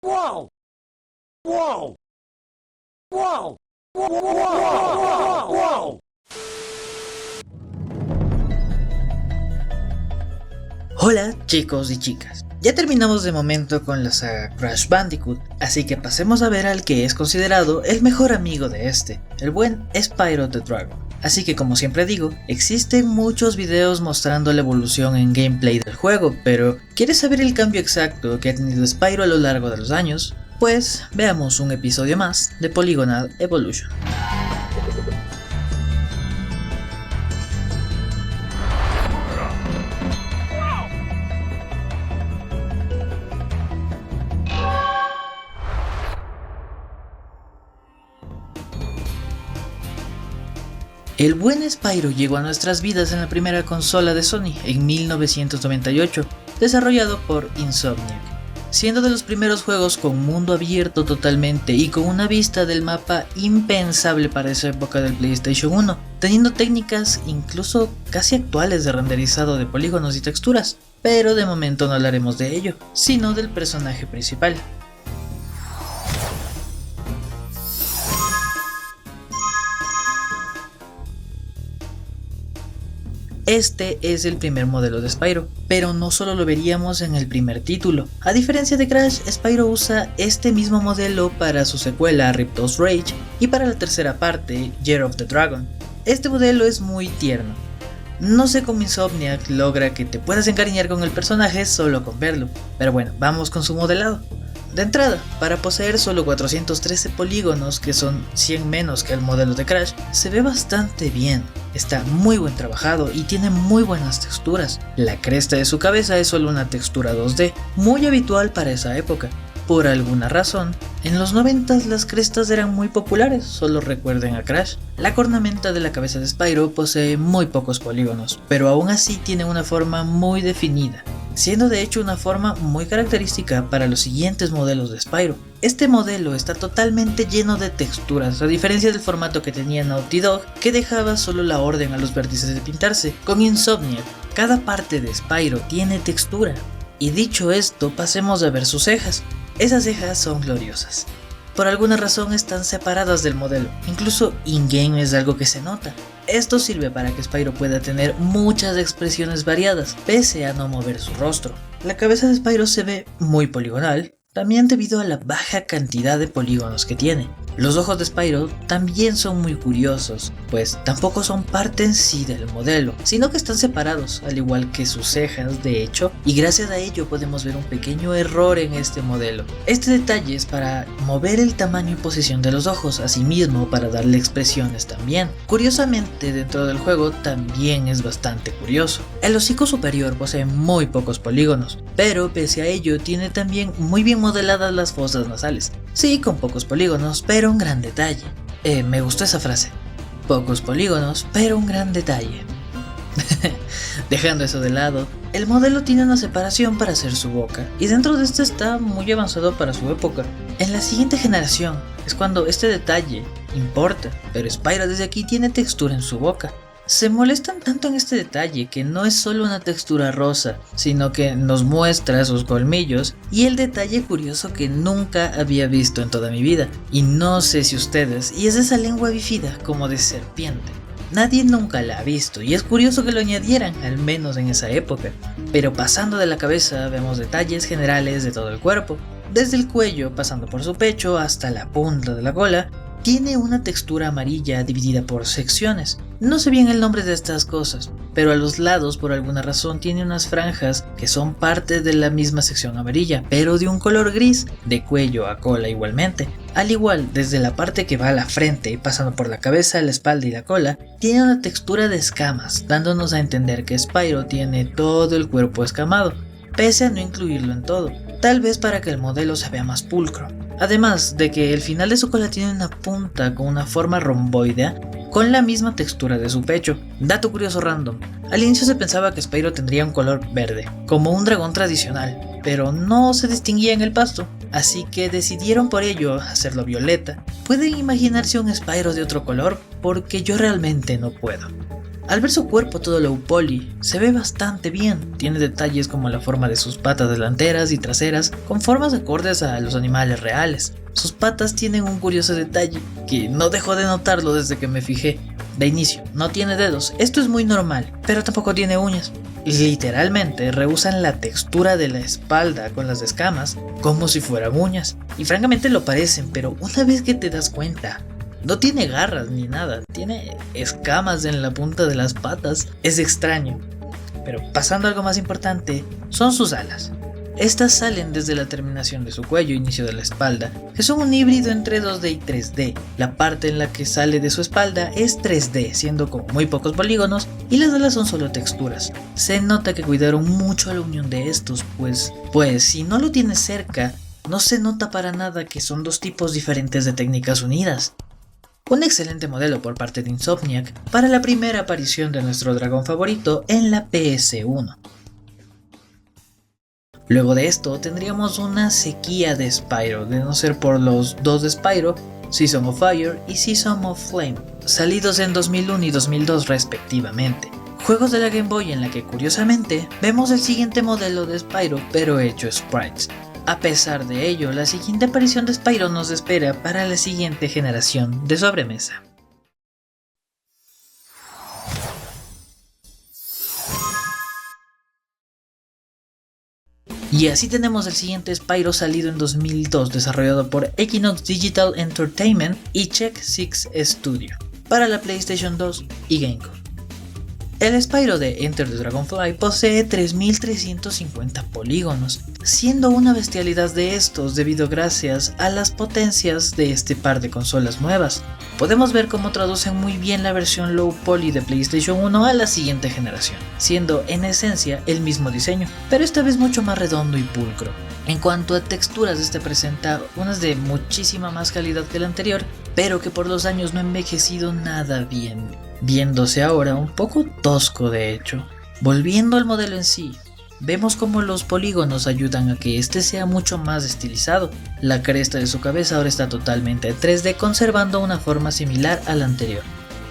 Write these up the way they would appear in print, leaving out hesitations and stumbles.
Wow! Wow! Wow! Wow! Hola chicos y chicas, ya terminamos de momento con la saga Crash Bandicoot, así que pasemos a ver al que es considerado el mejor amigo de este, el buen Spyro the Dragon. Así que como siempre digo, existen muchos videos mostrando la evolución en gameplay del juego, pero ¿quieres saber el cambio exacto que ha tenido Spyro a lo largo de los años? Pues veamos un episodio más de Polygonal Evolution. El buen Spyro llegó a nuestras vidas en la primera consola de Sony en 1998, desarrollado por Insomniac, siendo de los primeros juegos con mundo abierto totalmente y con una vista del mapa impensable para esa época del PlayStation 1, teniendo técnicas incluso casi actuales de renderizado de polígonos y texturas, pero de momento no hablaremos de ello, sino del personaje principal. Este es el primer modelo de Spyro, pero no solo lo veríamos en el primer título. A diferencia de Crash, Spyro usa este mismo modelo para su secuela Ripto's Rage y para la tercera parte, Year of the Dragon. Este modelo es muy tierno. No sé cómo Insomniac logra que te puedas encariñar con el personaje solo con verlo, pero bueno, vamos con su modelado. De entrada, para poseer solo 413 polígonos, que son 100 menos que el modelo de Crash, se ve bastante bien, está muy buen trabajado y tiene muy buenas texturas. La cresta de su cabeza es solo una textura 2D, muy habitual para esa época. Por alguna razón, en los 90s las crestas eran muy populares, solo recuerden a Crash. La cornamenta de la cabeza de Spyro posee muy pocos polígonos, pero aún así tiene una forma muy definida, siendo de hecho una forma muy característica para los siguientes modelos de Spyro. Este modelo está totalmente lleno de texturas, a diferencia del formato que tenía Naughty Dog, que dejaba solo la orden a los vértices de pintarse. Con Insomniac, cada parte de Spyro tiene textura. Y dicho esto, pasemos a ver sus cejas. Esas cejas son gloriosas. Por alguna razón están separadas del modelo, incluso in-game es algo que se nota. Esto sirve para que Spyro pueda tener muchas expresiones variadas, pese a no mover su rostro. La cabeza de Spyro se ve muy poligonal, también debido a la baja cantidad de polígonos que tiene. Los ojos de Spyro también son muy curiosos, pues tampoco son parte en sí del modelo, sino que están separados, al igual que sus cejas de hecho, y gracias a ello podemos ver un pequeño error en este modelo. Este detalle es para mover el tamaño y posición de los ojos, asimismo para darle expresiones también. Curiosamente, dentro del juego también es bastante curioso. El hocico superior posee muy pocos polígonos, pero pese a ello tiene también muy bien modeladas las fosas nasales. Sí, con pocos polígonos, pero un gran detalle. Me gustó esa frase. Pocos polígonos, pero un gran detalle. Dejando eso de lado, el modelo tiene una separación para hacer su boca, y dentro de esto está muy avanzado para su época. En la siguiente generación es cuando este detalle importa, pero Spyro desde aquí tiene textura en su boca. Se molestan tanto en este detalle que no es solo una textura rosa, sino que nos muestra sus colmillos y el detalle curioso que nunca había visto en toda mi vida. Y no sé si ustedes, y es esa lengua bífida como de serpiente. Nadie nunca la ha visto y es curioso que lo añadieran, al menos en esa época. Pero pasando de la cabeza vemos detalles generales de todo el cuerpo, desde el cuello pasando por su pecho hasta la punta de la cola. Tiene una textura amarilla dividida por secciones. No sé bien el nombre de estas cosas, pero a los lados por alguna razón tiene unas franjas que son parte de la misma sección amarilla, pero de un color gris, de cuello a cola igualmente. Al igual, desde la parte que va a la frente, pasando por la cabeza, la espalda y la cola, tiene una textura de escamas, dándonos a entender que Spyro tiene todo el cuerpo escamado, pese a no incluirlo en todo, tal vez para que el modelo se vea más pulcro. Además de que el final de su cola tiene una punta con una forma romboidea con la misma textura de su pecho. Dato curioso random, al inicio se pensaba que Spyro tendría un color verde, como un dragón tradicional, pero no se distinguía en el pasto, así que decidieron por ello hacerlo violeta. ¿Pueden imaginarse un Spyro de otro color? Porque yo realmente no puedo. Al ver su cuerpo todo low poly, se ve bastante bien, tiene detalles como la forma de sus patas delanteras y traseras con formas acordes a los animales reales. Sus patas tienen un curioso detalle, que no dejo de notarlo desde que me fijé. De inicio, no tiene dedos, esto es muy normal, pero tampoco tiene uñas. Literalmente rehusan la textura de la espalda con las escamas como si fueran uñas, y francamente lo parecen, pero una vez que te das cuenta, no tiene garras ni nada, tiene escamas en la punta de las patas, es extraño. Pero pasando a algo más importante, son sus alas. Estas salen desde la terminación de su cuello, inicio de la espalda, que son un híbrido entre 2D y 3D. La parte en la que sale de su espalda es 3D, siendo con muy pocos polígonos, y las alas son solo texturas. Se nota que cuidaron mucho la unión de estos, pues si no lo tienes cerca, no se nota para nada que son dos tipos diferentes de técnicas unidas. Un excelente modelo por parte de Insomniac para la primera aparición de nuestro dragón favorito en la PS1. Luego de esto tendríamos una sequía de Spyro, de no ser por los dos de Spyro, Season of Fire y Season of Flame, salidos en 2001 y 2002 respectivamente. Juegos de la Game Boy en la que curiosamente vemos el siguiente modelo de Spyro pero hecho sprites. A pesar de ello, la siguiente aparición de Spyro nos espera para la siguiente generación de sobremesa. Y así tenemos el siguiente Spyro salido en 2002, desarrollado por Equinox Digital Entertainment y Check Six Studio, para la PlayStation 2 y GameCube. El Spyro de Enter the Dragonfly posee 3350 polígonos, siendo una bestialidad de estos debido gracias a las potencias de este par de consolas nuevas. Podemos ver cómo traducen muy bien la versión low poly de PlayStation 1 a la siguiente generación, siendo en esencia el mismo diseño, pero esta vez mucho más redondo y pulcro. En cuanto a texturas, este presenta unas de muchísima más calidad que el anterior, pero que por los años no ha envejecido nada bien, viéndose ahora un poco tosco de hecho. Volviendo al modelo en sí, vemos como los polígonos ayudan a que este sea mucho más estilizado. La cresta de su cabeza ahora está totalmente 3D, conservando una forma similar a la anterior.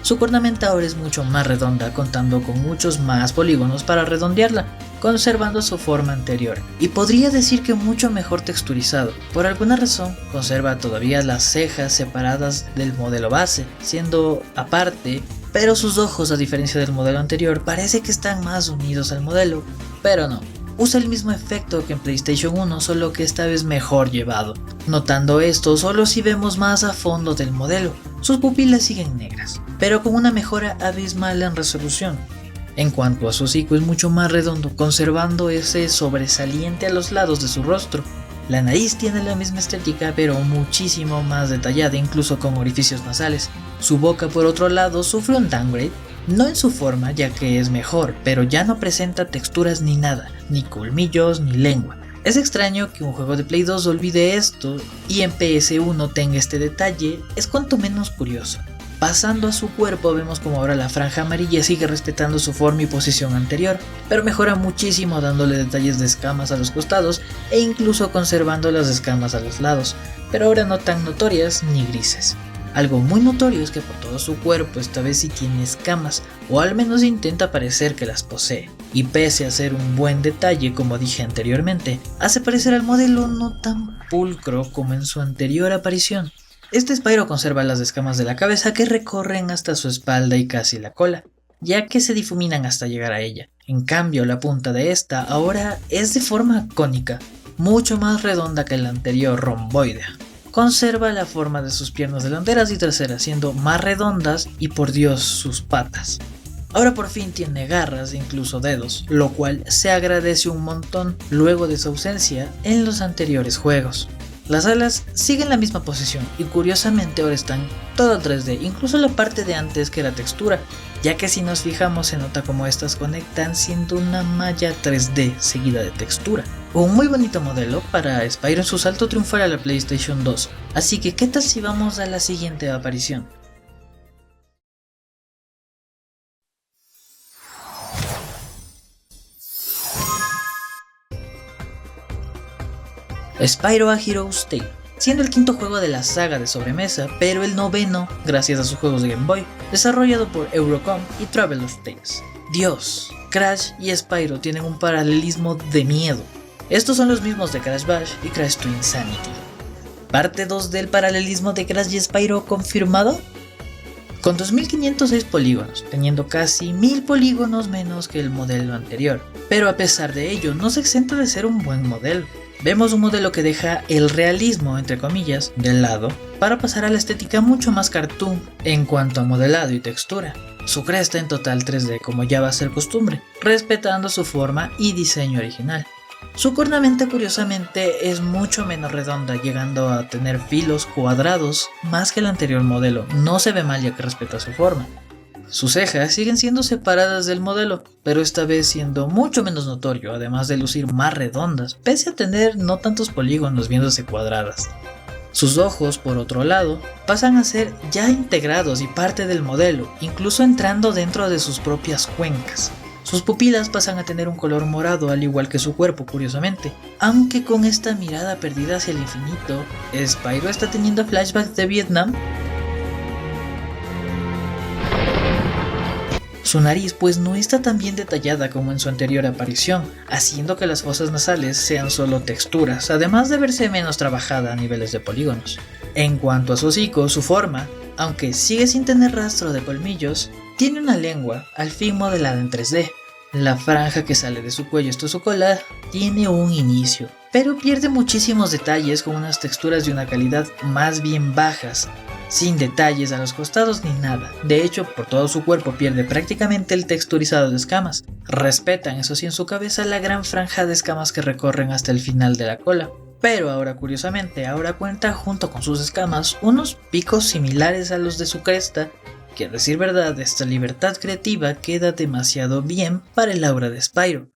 Su cornamenta ahora es mucho más redonda, contando con muchos más polígonos para redondearla, conservando su forma anterior, y podría decir que mucho mejor texturizado. Por alguna razón, conserva todavía las cejas separadas del modelo base, siendo aparte, pero sus ojos, a diferencia del modelo anterior, parece que están más unidos al modelo, pero no. Usa el mismo efecto que en PlayStation 1, solo que esta vez mejor llevado. Notando esto solo si vemos más a fondo del modelo, sus pupilas siguen negras, pero con una mejora abismal en resolución. En cuanto a su hocico, es mucho más redondo, conservando ese sobresaliente a los lados de su rostro. La nariz tiene la misma estética, pero muchísimo más detallada, incluso con orificios nasales. Su boca, por otro lado, sufre un downgrade, no en su forma, ya que es mejor, pero ya no presenta texturas ni nada, ni colmillos ni lengua. Es extraño que un juego de Play 2 olvide esto y en PS1 tenga este detalle, es cuanto menos curioso. Pasando a su cuerpo, vemos como ahora la franja amarilla sigue respetando su forma y posición anterior, pero mejora muchísimo dándole detalles de escamas a los costados e incluso conservando las escamas a los lados, pero ahora no tan notorias ni grises. Algo muy notorio es que por todo su cuerpo esta vez sí tiene escamas, o al menos intenta parecer que las posee, y pese a ser un buen detalle como dije anteriormente, hace parecer al modelo no tan pulcro como en su anterior aparición. Este Spyro conserva las escamas de la cabeza que recorren hasta su espalda y casi la cola, ya que se difuminan hasta llegar a ella. En cambio, la punta de esta ahora es de forma cónica, mucho más redonda que la anterior romboidea. Conserva la forma de sus piernas delanteras y traseras, siendo más redondas y por Dios sus patas. Ahora por fin tiene garras e incluso dedos, lo cual se agradece un montón luego de su ausencia en los anteriores juegos. Las alas siguen la misma posición y curiosamente ahora están todo 3D, incluso la parte de antes que era textura, ya que si nos fijamos se nota como estas conectan siendo una malla 3D seguida de textura. Un muy bonito modelo para Spyro en su salto triunfal a la PlayStation 2, así que ¿qué tal si vamos a la siguiente aparición? Spyro A Hero's Tale. siendo el quinto juego de la saga de sobremesa, pero el noveno gracias a sus juegos de Game Boy, desarrollado por Eurocom y Traveler's Tales. Dios, Crash y Spyro tienen un paralelismo de miedo. Estos son los mismos de Crash Bash y Crash 2 Insanity. ¿Parte 2 del paralelismo de Crash y Spyro confirmado? Con 2506 polígonos, teniendo casi 1000 polígonos menos que el modelo anterior, pero a pesar de ello no se exenta de ser un buen modelo. Vemos un modelo que deja el realismo, entre comillas, de lado, para pasar a la estética mucho más cartoon en cuanto a modelado y textura. Su cresta en total 3D como ya va a ser costumbre, respetando su forma y diseño original. Su cornamenta curiosamente es mucho menos redonda, llegando a tener filos cuadrados más que el anterior modelo, no se ve mal ya que respeta su forma. Sus cejas siguen siendo separadas del modelo, pero esta vez siendo mucho menos notorio, además de lucir más redondas, pese a tener no tantos polígonos viéndose cuadradas. Sus ojos, por otro lado, pasan a ser ya integrados y parte del modelo, incluso entrando dentro de sus propias cuencas. Sus pupilas pasan a tener un color morado al igual que su cuerpo, curiosamente, aunque con esta mirada perdida hacia el infinito, ¿Spyro está teniendo flashbacks de Vietnam? Su nariz pues no está tan bien detallada como en su anterior aparición, haciendo que las fosas nasales sean solo texturas, además de verse menos trabajada a niveles de polígonos. En cuanto a su hocico, su forma, aunque sigue sin tener rastro de colmillos, tiene una lengua al fin modelada en 3D. La franja que sale de su cuello hasta su cola tiene un inicio, pero pierde muchísimos detalles con unas texturas de una calidad más bien bajas, sin detalles a los costados ni nada. De hecho, por todo su cuerpo pierde prácticamente el texturizado de escamas. Respetan, eso sí, en su cabeza la gran franja de escamas que recorren hasta el final de la cola. Pero ahora curiosamente, ahora cuenta junto con sus escamas unos picos similares a los de su cresta, que a decir verdad esta libertad creativa queda demasiado bien para el aura de Spyro.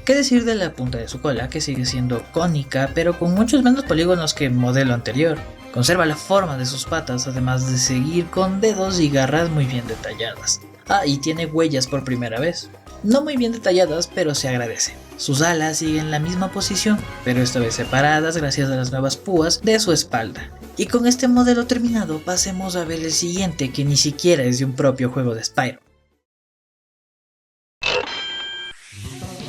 ¿Qué decir de la punta de su cola, que sigue siendo cónica pero con muchos menos polígonos que el modelo anterior? Conserva la forma de sus patas, además de seguir con dedos y garras muy bien detalladas. Y tiene huellas por primera vez. No muy bien detalladas, pero se agradece. Sus alas siguen en la misma posición, pero esta vez separadas gracias a las nuevas púas de su espalda. Y con este modelo terminado, pasemos a ver el siguiente, que ni siquiera es de un propio juego de Spyro.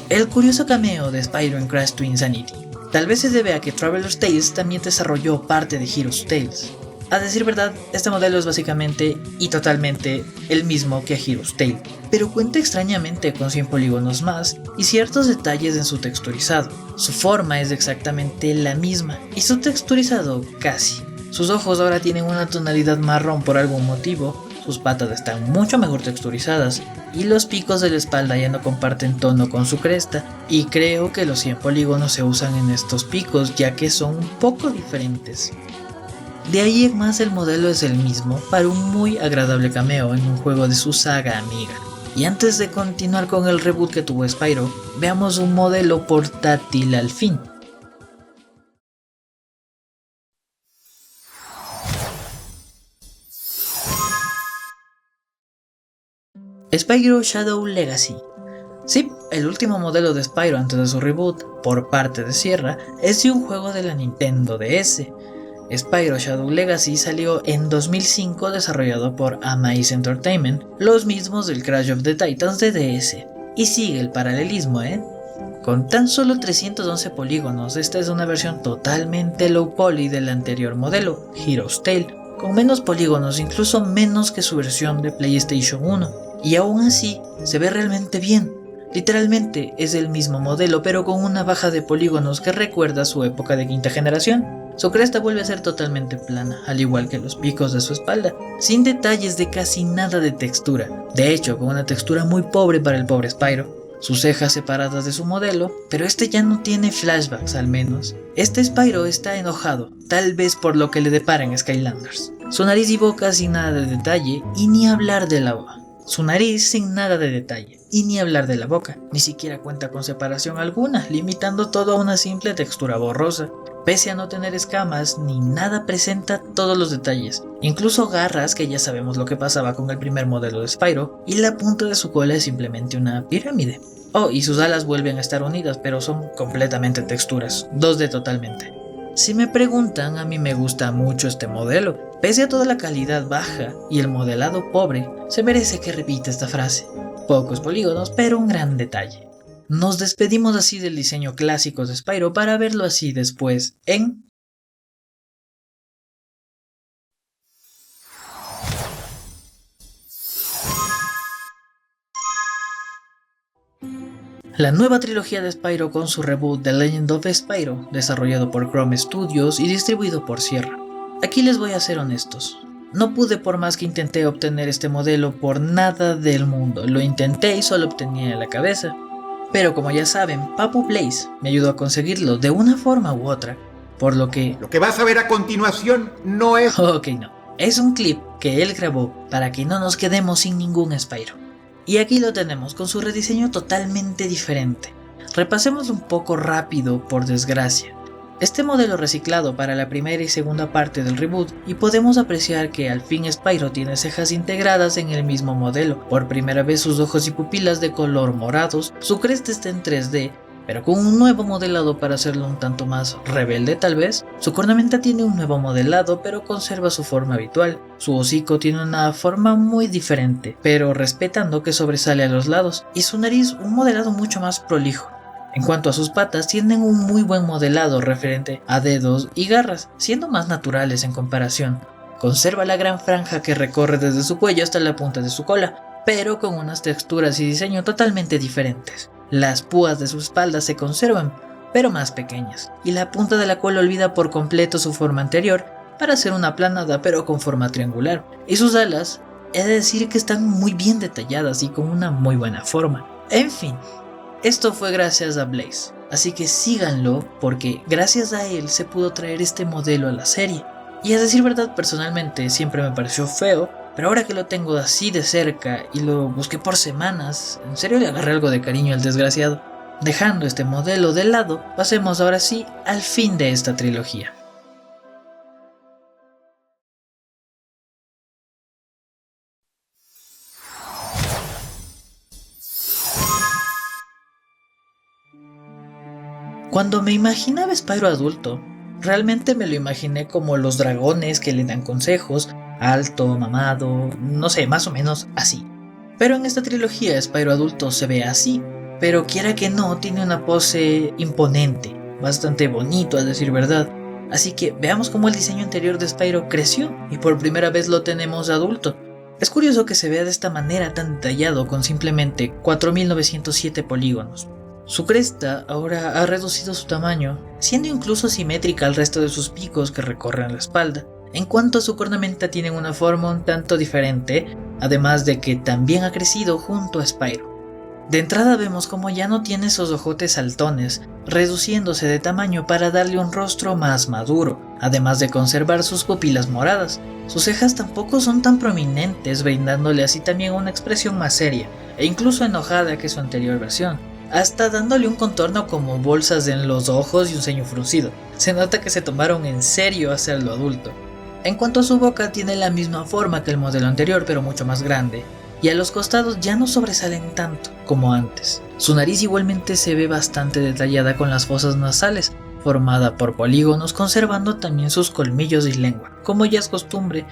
El curioso cameo de Spyro en Crash 2 Insanity. Tal vez se debe a que Traveler's Tales también desarrolló parte de Hero's Tales. A decir verdad, este modelo es básicamente y totalmente el mismo que Hero's Tale, pero cuenta extrañamente con 100 polígonos más y ciertos detalles en su texturizado. Su forma es exactamente la misma y su texturizado casi. Sus ojos ahora tienen una tonalidad marrón por algún motivo, sus patas están mucho mejor texturizadas y los picos de la espalda ya no comparten tono con su cresta, y creo que los 100 polígonos se usan en estos picos ya que son un poco diferentes. De ahí en más el modelo es el mismo para un muy agradable cameo en un juego de su saga amiga. Y antes de continuar con el reboot que tuvo Spyro, veamos un modelo portátil al fin. Spyro Shadow Legacy. Sí, el último modelo de Spyro antes de su reboot, por parte de Sierra, es de un juego de la Nintendo DS. Spyro Shadow Legacy salió en 2005 desarrollado por Amaze Entertainment, los mismos del Crash of the Titans de DS. Y sigue el paralelismo, Con tan solo 311 polígonos, esta es una versión totalmente low poly del anterior modelo, Hero's Tale, con menos polígonos, incluso menos que su versión de PlayStation 1. Y aún así, se ve realmente bien. Literalmente es el mismo modelo, pero con una baja de polígonos que recuerda su época de quinta generación. Su cresta vuelve a ser totalmente plana, al igual que los picos de su espalda, sin detalles de casi nada de textura. De hecho, con una textura muy pobre para el pobre Spyro. Sus cejas separadas de su modelo, pero este ya no tiene flashbacks al menos. Este Spyro está enojado, tal vez por lo que le depara en Skylanders. Su nariz y boca sin nada de detalle, y ni hablar de la boca. Su nariz sin nada de detalle, y ni hablar de la boca, ni siquiera cuenta con separación alguna, limitando todo a una simple textura borrosa. Pese a no tener escamas ni nada, presenta todos los detalles, incluso garras, que ya sabemos lo que pasaba con el primer modelo de Spyro, y la punta de su cola es simplemente una pirámide. Y sus alas vuelven a estar unidas, pero son completamente texturas, 2D totalmente. Si me preguntan, a mí me gusta mucho este modelo. Pese a toda la calidad baja y el modelado pobre, se merece que repita esta frase. Pocos polígonos, pero un gran detalle. Nos despedimos así del diseño clásico de Spyro para verlo así después en... La nueva trilogía de Spyro con su reboot The Legend of Spyro, desarrollado por Chrome Studios y distribuido por Sierra. Aquí les voy a ser honestos. No pude por más que intenté obtener este modelo por nada del mundo. Lo intenté y solo obtenía en la cabeza. Pero como ya saben, Papu Blaze me ayudó a conseguirlo de una forma u otra. Por lo que... Lo que vas a ver a continuación no es... Ok, no. Es un clip que él grabó para que no nos quedemos sin ningún Spyro. Y aquí lo tenemos con su rediseño totalmente diferente. Repasémoslo un poco rápido por desgracia. Este modelo reciclado para la primera y segunda parte del reboot y podemos apreciar que al fin Spyro tiene cejas integradas en el mismo modelo, por primera vez sus ojos y pupilas de color morados, su cresta está en 3D, pero con un nuevo modelado para hacerlo un tanto más rebelde tal vez. Su cornamenta tiene un nuevo modelado pero conserva su forma habitual. Su hocico tiene una forma muy diferente, pero respetando que sobresale a los lados, y su nariz un modelado mucho más prolijo. En cuanto a sus patas, tienen un muy buen modelado referente a dedos y garras, siendo más naturales en comparación. Conserva la gran franja que recorre desde su cuello hasta la punta de su cola, pero con unas texturas y diseño totalmente diferentes. Las púas de su espalda se conservan, pero más pequeñas, y la punta de la cola olvida por completo su forma anterior para hacer una aplanada pero con forma triangular. Y sus alas, he de decir que están muy bien detalladas y con una muy buena forma. En fin, esto fue gracias a Blaze, así que síganlo porque gracias a él se pudo traer este modelo a la serie. Y a decir verdad, personalmente siempre me pareció feo, pero ahora que lo tengo así de cerca y lo busqué por semanas, en serio le agarré algo de cariño al desgraciado. Dejando este modelo de lado, pasemos ahora sí al fin de esta trilogía. Cuando me imaginaba Spyro adulto, realmente me lo imaginé como los dragones que le dan consejos, alto, mamado, no sé, más o menos así. Pero en esta trilogía Spyro adulto se ve así, pero quiera que no, tiene una pose imponente, bastante bonito a decir verdad. Así que veamos cómo el diseño anterior de Spyro creció y por primera vez lo tenemos adulto. Es curioso que se vea de esta manera tan detallado con simplemente 4907 polígonos. Su cresta ahora ha reducido su tamaño, siendo incluso simétrica al resto de sus picos que recorren la espalda. En cuanto a su cornamenta, tienen una forma un tanto diferente, además de que también ha crecido junto a Spyro. De entrada vemos como ya no tiene esos ojotes saltones, reduciéndose de tamaño para darle un rostro más maduro, además de conservar sus pupilas moradas. Sus cejas tampoco son tan prominentes, brindándole así también una expresión más seria, e incluso enojada que su anterior versión, hasta dándole un contorno como bolsas en los ojos y un ceño fruncido. Se nota que se tomaron en serio hacerlo adulto. En cuanto a su boca, tiene la misma forma que el modelo anterior, pero mucho más grande, y a los costados ya no sobresalen tanto como antes. Su nariz igualmente se ve bastante detallada con las fosas nasales, formada por polígonos, conservando también sus colmillos y lengua, como ya es costumbre,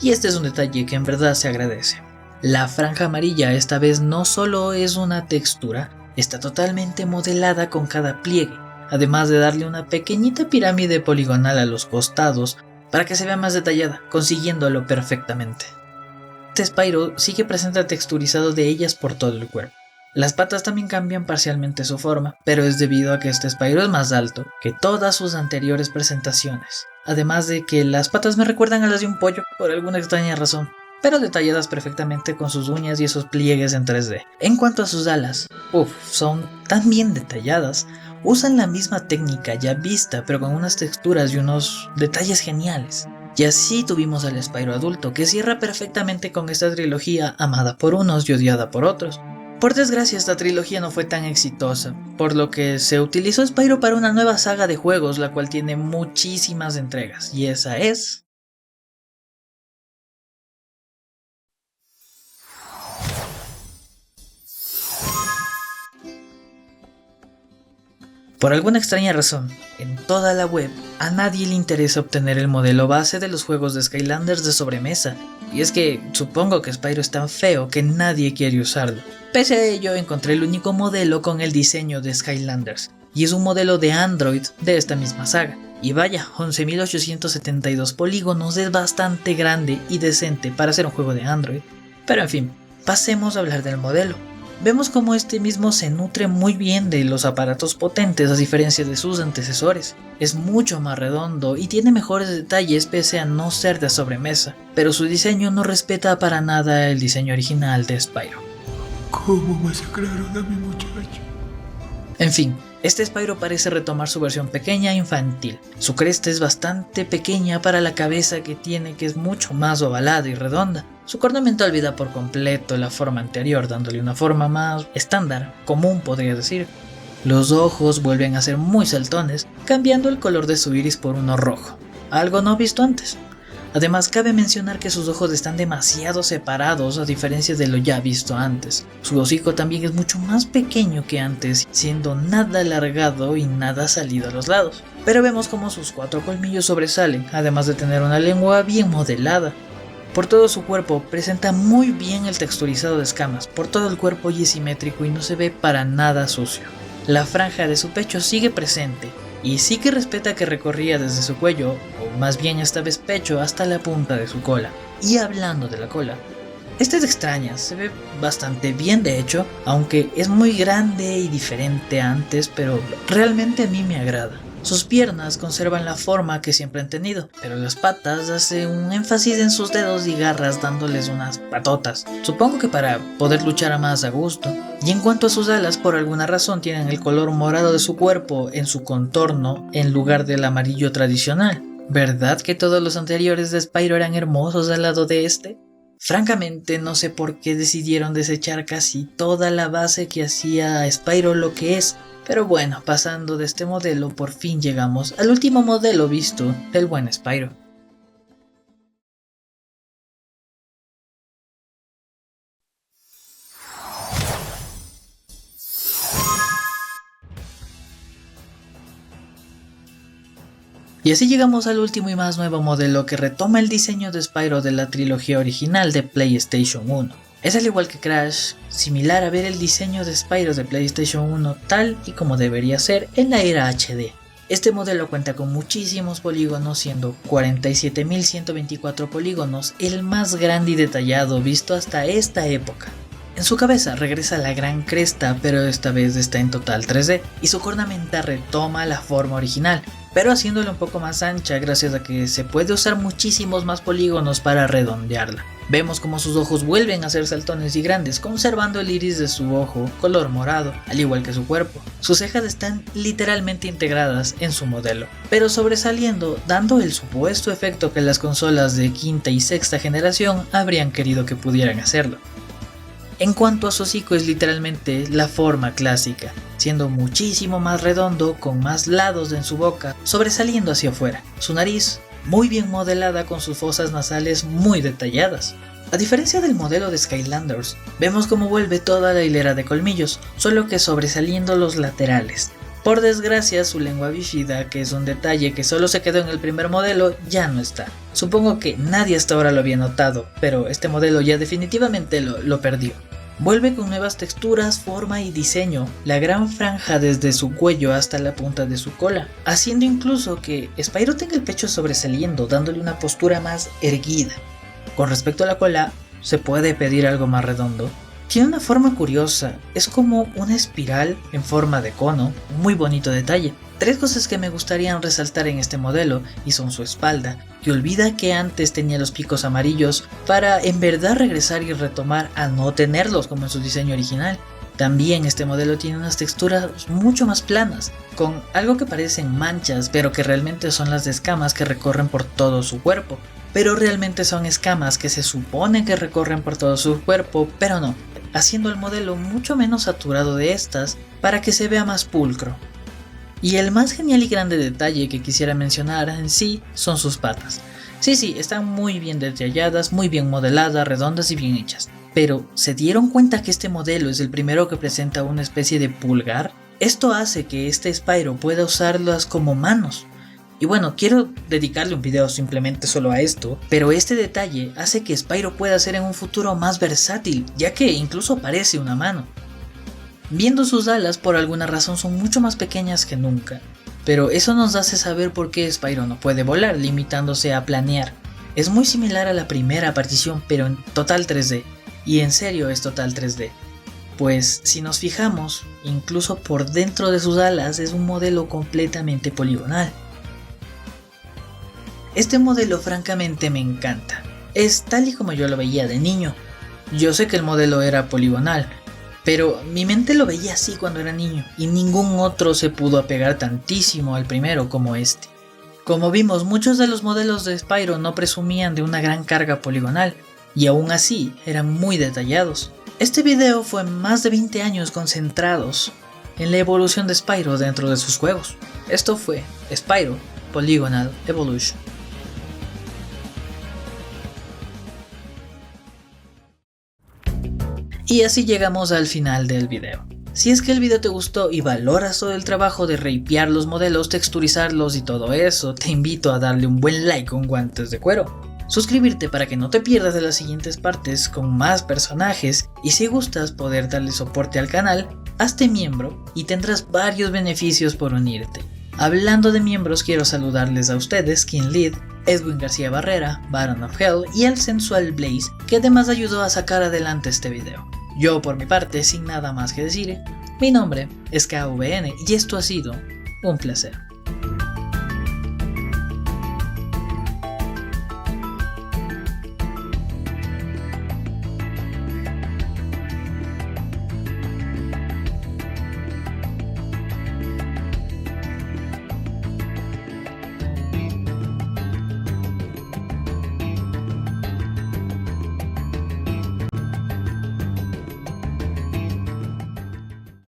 y este es un detalle que en verdad se agradece. La franja amarilla esta vez no solo es una textura, está totalmente modelada con cada pliegue, además de darle una pequeñita pirámide poligonal a los costados para que se vea más detallada, consiguiéndolo perfectamente. Este Spyro sí que presenta texturizado de ellas por todo el cuerpo. Las patas también cambian parcialmente su forma, pero es debido a que este Spyro es más alto que todas sus anteriores presentaciones. Además de que las patas me recuerdan a las de un pollo por alguna extraña razón, pero detalladas perfectamente con sus uñas y esos pliegues en 3D. En cuanto a sus alas, son tan bien detalladas, usan la misma técnica ya vista pero con unas texturas y unos detalles geniales. Y así tuvimos al Spyro adulto, que cierra perfectamente con esta trilogía amada por unos y odiada por otros. Por desgracia esta trilogía no fue tan exitosa, por lo que se utilizó Spyro para una nueva saga de juegos, la cual tiene muchísimas entregas, y esa es... Por alguna extraña razón, en toda la web, a nadie le interesa obtener el modelo base de los juegos de Skylanders de sobremesa, y es que supongo que Spyro es tan feo que nadie quiere usarlo. Pese a ello, encontré el único modelo con el diseño de Skylanders, y es un modelo de Android de esta misma saga. Y vaya, 11.872 polígonos es bastante grande y decente para ser un juego de Android. Pero en fin, pasemos a hablar del modelo. Vemos como este mismo se nutre muy bien de los aparatos potentes a diferencia de sus antecesores. Es mucho más redondo y tiene mejores detalles pese a no ser de sobremesa, pero su diseño no respeta para nada el diseño original de Spyro. ¿Cómo masacraron a mi muchacho? En fin, este Spyro parece retomar su versión pequeña e infantil. Su cresta es bastante pequeña para la cabeza que tiene, que es mucho más ovalada y redonda. Su cornamenta olvida por completo la forma anterior, dándole una forma más estándar, común podría decir. Los ojos vuelven a ser muy saltones, cambiando el color de su iris por uno rojo, algo no visto antes. Además, cabe mencionar que sus ojos están demasiado separados a diferencia de lo ya visto antes. Su hocico también es mucho más pequeño que antes, siendo nada alargado y nada salido a los lados. Pero vemos como sus 4 colmillos sobresalen, además de tener una lengua bien modelada. Por todo su cuerpo presenta muy bien el texturizado de escamas, por todo el cuerpo y es simétrico y no se ve para nada sucio. La franja de su pecho sigue presente, y sí que respeta que recorría desde su cuello, o más bien esta vez pecho, hasta la punta de su cola. Y hablando de la cola, esta es extraña, se ve bastante bien de hecho, aunque es muy grande y diferente a antes, pero realmente a mí me agrada. Sus piernas conservan la forma que siempre han tenido, pero las patas hace un énfasis en sus dedos y garras dándoles unas patotas, supongo que para poder luchar más a gusto. Y en cuanto a sus alas, por alguna razón tienen el color morado de su cuerpo en su contorno en lugar del amarillo tradicional. ¿Verdad que todos los anteriores de Spyro eran hermosos al lado de este? Francamente no sé por qué decidieron desechar casi toda la base que hacía a Spyro lo que es. Pero bueno, pasando de este modelo, por fin llegamos al último modelo visto del buen Spyro. Y así llegamos al último y más nuevo modelo que retoma el diseño de Spyro de la trilogía original de PlayStation 1. Es al igual que Crash, similar a ver el diseño de Spyro de PlayStation 1 tal y como debería ser en la era HD. Este modelo cuenta con muchísimos polígonos, siendo 47.124 polígonos el más grande y detallado visto hasta esta época. En su cabeza regresa la gran cresta, pero esta vez está en total 3D, y su cornamenta retoma la forma original, pero haciéndola un poco más ancha gracias a que se puede usar muchísimos más polígonos para redondearla. Vemos como sus ojos vuelven a ser saltones y grandes, conservando el iris de su ojo color morado, al igual que su cuerpo. Sus cejas están literalmente integradas en su modelo, pero sobresaliendo, dando el supuesto efecto que las consolas de quinta y sexta generación habrían querido que pudieran hacerlo. En cuanto a su hocico, es literalmente la forma clásica, siendo muchísimo más redondo, con más lados en su boca, sobresaliendo hacia afuera. Su nariz, muy bien modelada con sus fosas nasales muy detalladas. A diferencia del modelo de Skylanders, vemos cómo vuelve toda la hilera de colmillos, solo que sobresaliendo los laterales. Por desgracia, su lengua bífida, que es un detalle que solo se quedó en el primer modelo, ya no está. Supongo que nadie hasta ahora lo había notado, pero este modelo ya definitivamente lo perdió. Vuelve con nuevas texturas, forma y diseño, la gran franja desde su cuello hasta la punta de su cola, haciendo incluso que Spyro tenga el pecho sobresaliendo, dándole una postura más erguida. Con respecto a la cola, se puede pedir algo más redondo. Tiene una forma curiosa, es como una espiral en forma de cono, un muy bonito detalle. 3 cosas que me gustarían resaltar en este modelo, y son su espalda, que olvida que antes tenía los picos amarillos para en verdad regresar y retomar a no tenerlos como en su diseño original. También este modelo tiene unas texturas mucho más planas, con algo que parecen manchas, pero que realmente son las de escamas que recorren por todo su cuerpo. Pero realmente son escamas que se supone que recorren por todo su cuerpo, pero no, haciendo el modelo mucho menos saturado de estas para que se vea más pulcro. Y el más genial y grande detalle que quisiera mencionar en sí son sus patas. Sí, están muy bien detalladas, muy bien modeladas, redondas y bien hechas. Pero, ¿se dieron cuenta que este modelo es el primero que presenta una especie de pulgar? Esto hace que este Spyro pueda usarlas como manos. Y bueno, quiero dedicarle un video simplemente solo a esto, pero este detalle hace que Spyro pueda ser en un futuro más versátil, ya que incluso parece una mano. Viendo sus alas, por alguna razón son mucho más pequeñas que nunca, pero eso nos hace saber por qué Spyro no puede volar, limitándose a planear. Es muy similar a la primera partición, pero en total 3D, y en serio es total 3D. Pues si nos fijamos, incluso por dentro de sus alas es un modelo completamente poligonal. Este modelo francamente me encanta, es tal y como yo lo veía de niño. Yo sé que el modelo era poligonal, pero mi mente lo veía así cuando era niño, y ningún otro se pudo apegar tantísimo al primero como este. Como vimos, muchos de los modelos de Spyro no presumían de una gran carga poligonal, y aún así eran muy detallados. Este video fue más de 20 años concentrados en la evolución de Spyro dentro de sus juegos. Esto fue Spyro Polygonal Evolution. Y así llegamos al final del video. Si es que el video te gustó y valoras todo el trabajo de rapear los modelos, texturizarlos y todo eso, te invito a darle un buen like con guantes de cuero. Suscribirte para que no te pierdas de las siguientes partes con más personajes, y si gustas poder darle soporte al canal, hazte miembro y tendrás varios beneficios por unirte. Hablando de miembros, quiero saludarles a ustedes, King Lead, Edwin García Barrera, Baron of Hell y el sensual Blaze, que además ayudó a sacar adelante este video. Yo por mi parte, sin nada más que decir, mi nombre es KVN y esto ha sido un placer.